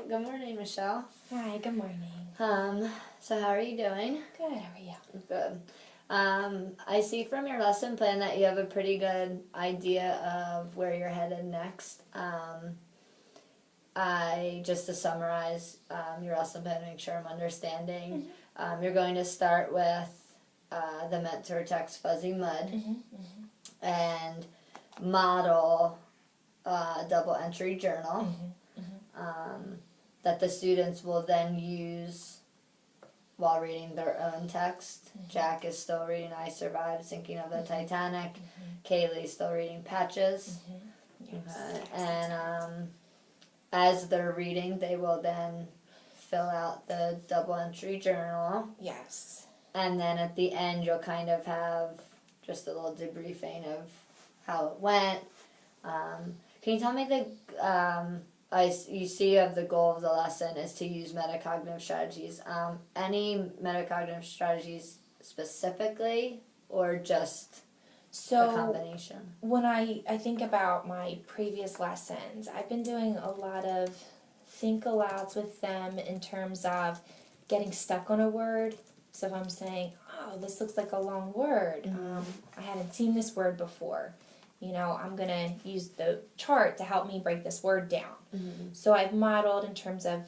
Good morning, Michelle. Hi, good morning. So how are you doing? Good, how are you? Good. I see from your lesson plan that you have a pretty good idea of where you're headed next. Just to summarize your lesson plan, make sure I'm understanding. You're going to start with the mentor text Fuzzy Mud and model double entry journal. That the students will then use while reading their own text. Jack is still reading I Survived, Sinking of the Titanic. Kaylee's still reading Patches. And as they're reading, they will then fill out the double entry journal. Yes. And then at the end, you'll kind of have just a little debriefing of how it went. Can you tell me you see of the goal of the lesson is to use metacognitive strategies. Any metacognitive strategies specifically, or just a combination? When I think about my previous lessons, I've been doing a lot of think alouds with them in terms of getting stuck on a word. So if I'm saying, oh, this looks like a long word, I hadn't seen this word before. I'm going to use the chart to help me break this word down. So I've modeled in terms of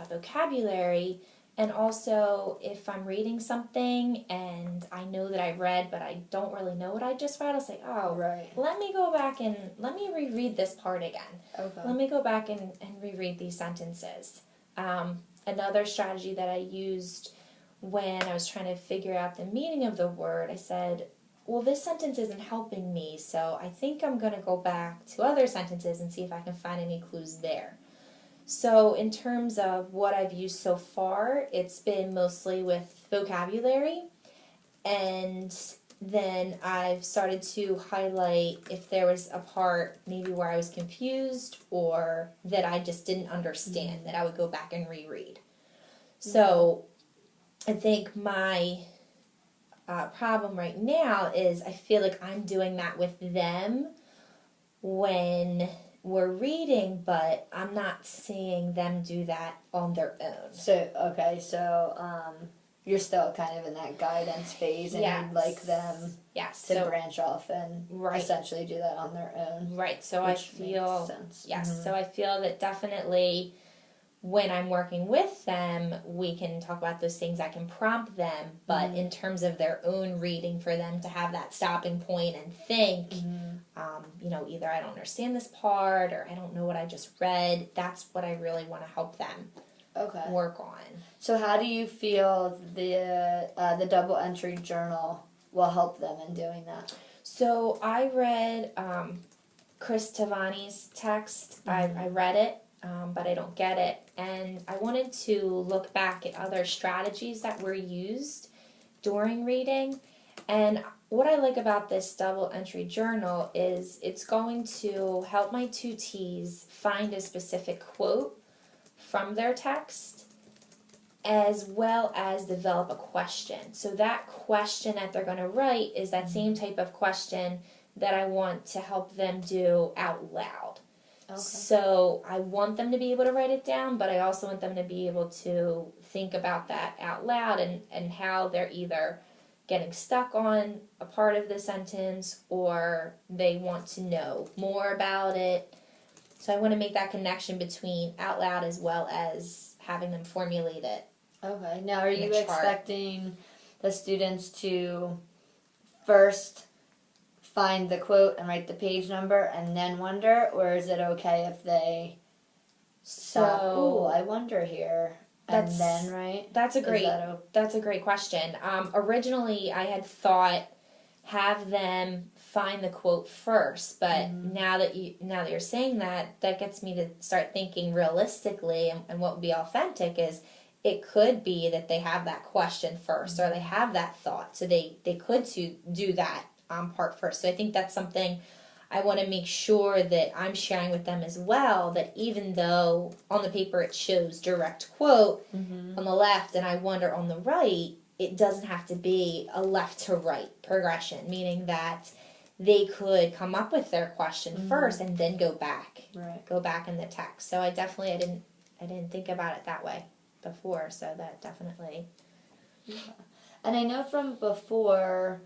vocabulary, and also if I'm reading something and I know that I read but I don't really know what I just read, I'll say, let me go back and let me reread this part again. Okay. Let me go back and reread these sentences. Another strategy that I used when I was trying to figure out the meaning of the word, I said, well, this sentence isn't helping me, so I think I'm going to go back to other sentences and see if I can find any clues there. So in terms of what I've used so far, it's been mostly with vocabulary, and then I've started to highlight if there was a part maybe where I was confused or that I just didn't understand, that I would go back and reread. So I think my problem right now is I feel like I'm doing that with them when we're reading, but I'm not seeing them do that on their own. So you're still kind of in that guidance phase, and you'd like them to branch off and essentially do that on their own. Right. So I feel So I feel that definitely when I'm working with them, we can talk about those things. I can prompt them, but in terms of their own reading, for them to have that stopping point and think, either I don't understand this part or I don't know what I just read. That's what I really want to help them work on. So how do you feel the double entry journal will help them in doing that? So I read Chris Tavani's text. I read it. But I don't get it. And I wanted to look back at other strategies that were used during reading. And what I like about this double entry journal is it's going to help my tutees find a specific quote from their text, as well as develop a question. So that question that they're going to write is that same type of question that I want to help them do out loud. Okay. So I want them to be able to write it down, but I also want them to be able to think about that out loud and how they're either getting stuck on a part of the sentence or they want to know more about it. So I want to make that connection between out loud as well as having them formulate it. Okay. Now, are you expecting the students to first find the quote and write the page number and then wonder, or is it okay if they stop? I wonder here, and then write? That's a great question. Originally, I had thought have them find the quote first, but now that you're saying that gets me to start thinking realistically, and what would be authentic is it could be that they have that question first, or they have that thought, so they could do that part first. So I think that's something I want to make sure that I'm sharing with them as well, that even though on the paper it shows direct quote on the left and I wonder on the right, it doesn't have to be a left to right progression, meaning that they could come up with their question first and then go back in the text. So I didn't didn't think about it that way before, so that definitely. And I know from before,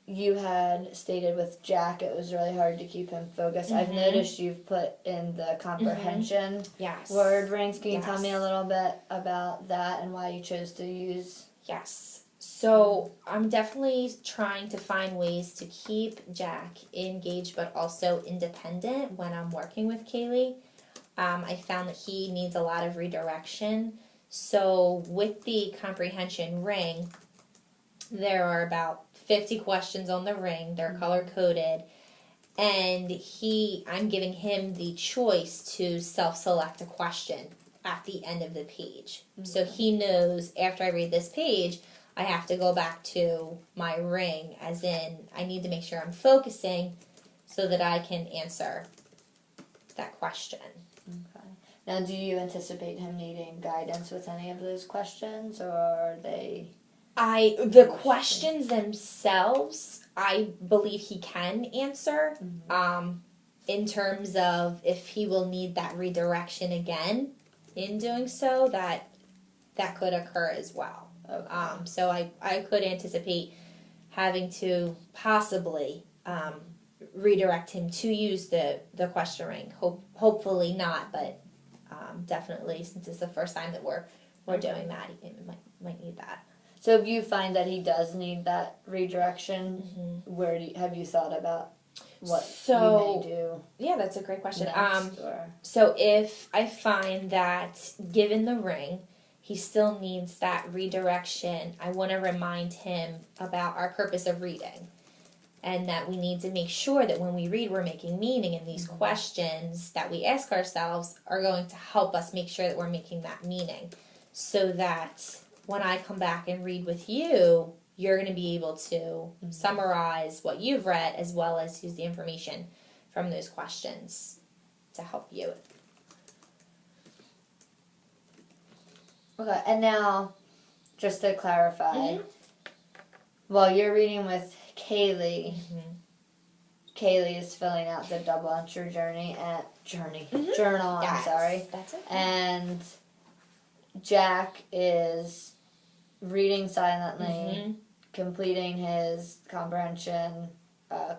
you had stated with Jack it was really hard to keep him focused. I've noticed you've put in the comprehension Yes. word rings. Can you tell Yes. me a little bit about that and why you chose to use? Yes. So I'm definitely trying to find ways to keep Jack engaged but also independent when I'm working with Kaylee. I found that he needs a lot of redirection. So with the comprehension ring, there are about 50 questions on the ring. They're color coded. And I'm giving him the choice to self-select a question at the end of the page. So he knows after I read this page, I have to go back to my ring, as in I need to make sure I'm focusing so that I can answer that question. Okay. Now, do you anticipate him needing guidance with any of those questions, or are they? The questions themselves, I believe he can answer. In terms of if he will need that redirection again, in doing so, that could occur as well. Okay. So I could anticipate having to possibly redirect him to use the question ring. Hopefully not, but definitely since it's the first time that we're doing that, he might need that. So if you find that he does need that redirection, have you thought about what you may do? Yeah, that's a great question. Next, so if I find that given the ring, he still needs that redirection, I want to remind him about our purpose of reading. And that we need to make sure that when we read, we're making meaning, and these questions that we ask ourselves are going to help us make sure that we're making that meaning. So that when I come back and read with you, you're going to be able to summarize what you've read as well as use the information from those questions to help you. Okay, and now, just to clarify, while you're reading with Kaylee, Kaylee is filling out the double entry journal. Yes, I'm sorry, that's okay. and Jack is reading silently, completing his comprehension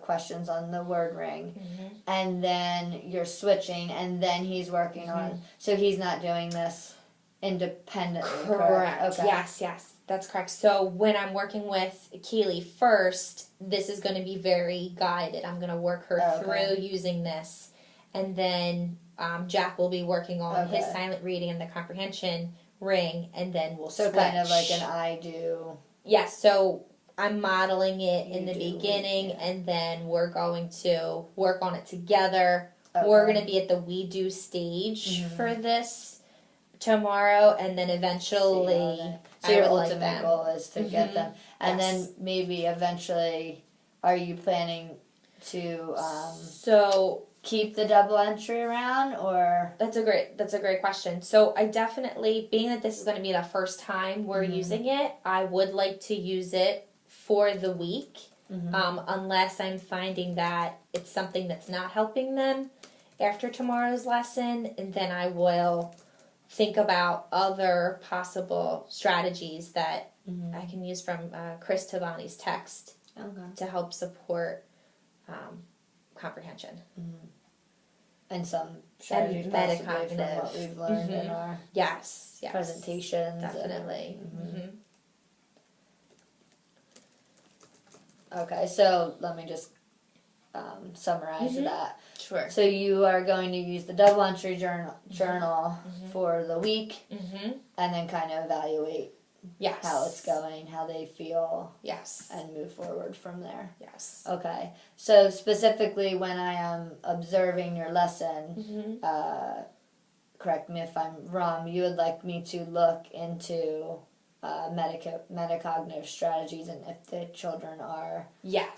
questions on the word ring, and then you're switching, and then he's working on. So he's not doing this independently. Correct. Okay. Yes, that's correct. So when I'm working with Keely first, this is going to be very guided. I'm going to work her through using this, and then Jack will be working on his silent reading and the comprehension ring, and then we'll switch. So kind of like an I do. Yes. So I'm modeling it in the beginning, and then we're going to work on it together. We're going to be at the we do stage for this tomorrow, and then eventually so your ultimate goal is to get them, and then maybe eventually are you planning to keep the double entry around, or? That's a great question. So I definitely, being that this is going to be the first time we're using it, I would like to use it for the week, unless I'm finding that it's something that's not helping them after tomorrow's lesson, and then I will think about other possible strategies that I can use from Chris Tavani's text to help support comprehension. And some strategies possibly from metacognitive. what we've learned in our yes, presentations. Definitely. Okay, so let me just summarize that. Sure. So you are going to use the double entry journal for the week, and then kind of evaluate how it's going, how they feel, and move forward from there. Yes. Okay. So specifically, when I am observing your lesson, correct me if I'm wrong, you would like me to look into metacognitive strategies, and if the children are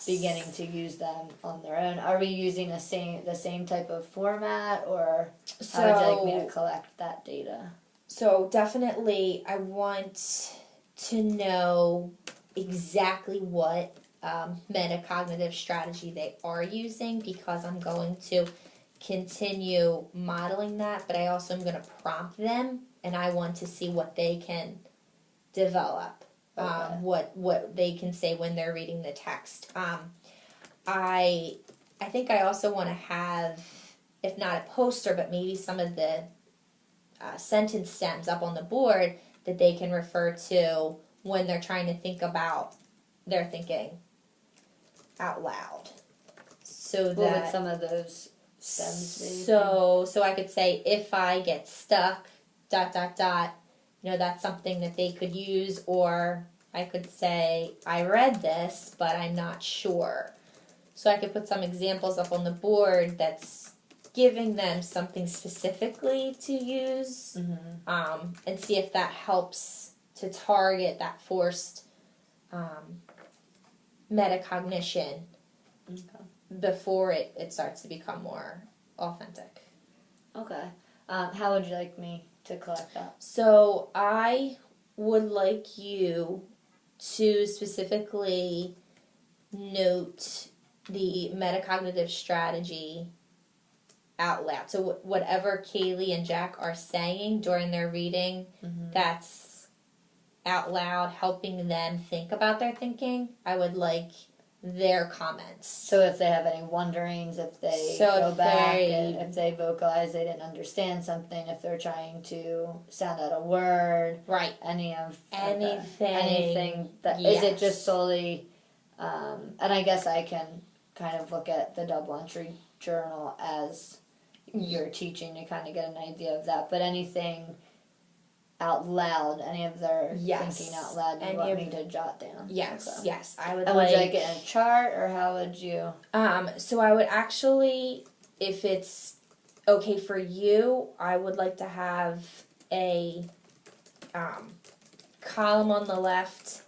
beginning to use them on their own. Are we using the same type of format, or how would you like me to collect that data? So definitely I want to know exactly what metacognitive strategy they are using, because I'm going to continue modeling that, but I also am going to prompt them, and I want to see what they can develop, Okay. what they can say when they're reading the text. I think I also want to have, if not a poster, but maybe some of the sentence stems up on the board that they can refer to when they're trying to think about their thinking out loud. So What that would some of those stems be? so I could say, if I get stuck, ... That's something that they could use, or I could say, I read this, but I'm not sure. So I could put some examples up on the board that's giving them something specifically to use, and see if that helps to target that forced metacognition before it starts to become more authentic. Okay. How would you like me to collect that? So I would like you to specifically note the metacognitive strategy out loud. So whatever Kaylee and Jack are saying during their reading, that's out loud, helping them think about their thinking. I would like their comments. So if they have any wonderings, if they go back, if they vocalize they didn't understand something, if they're trying to sound out a word, right? Anything that is it just solely, and I guess I can kind of look at the double entry journal as you're teaching to kind of get an idea of that, but anything out loud, any of their thinking out loud, you want me to jot down? Yes, I would. And would you like it in a chart, or how would you? So I would actually, if it's okay for you, I would like to have a column on the left,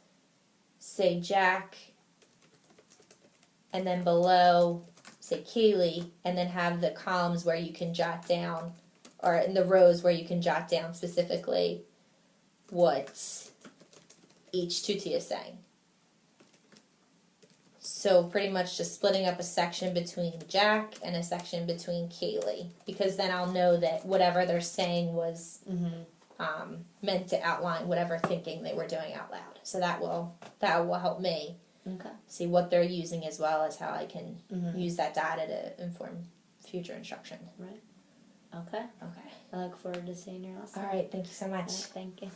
say Jack, and then below, say Kaylee, and then have the columns where you can jot down, or in the rows where you can jot down specifically what each tutti is saying. So pretty much just splitting up a section between Jack and a section between Kaylee, because then I'll know that whatever they're saying was meant to outline whatever thinking they were doing out loud. So that will help me see what they're using, as well as how I can use that data to inform future instruction. Right. Okay. I look forward to seeing your lesson. All right. Thank you so much. Thank you.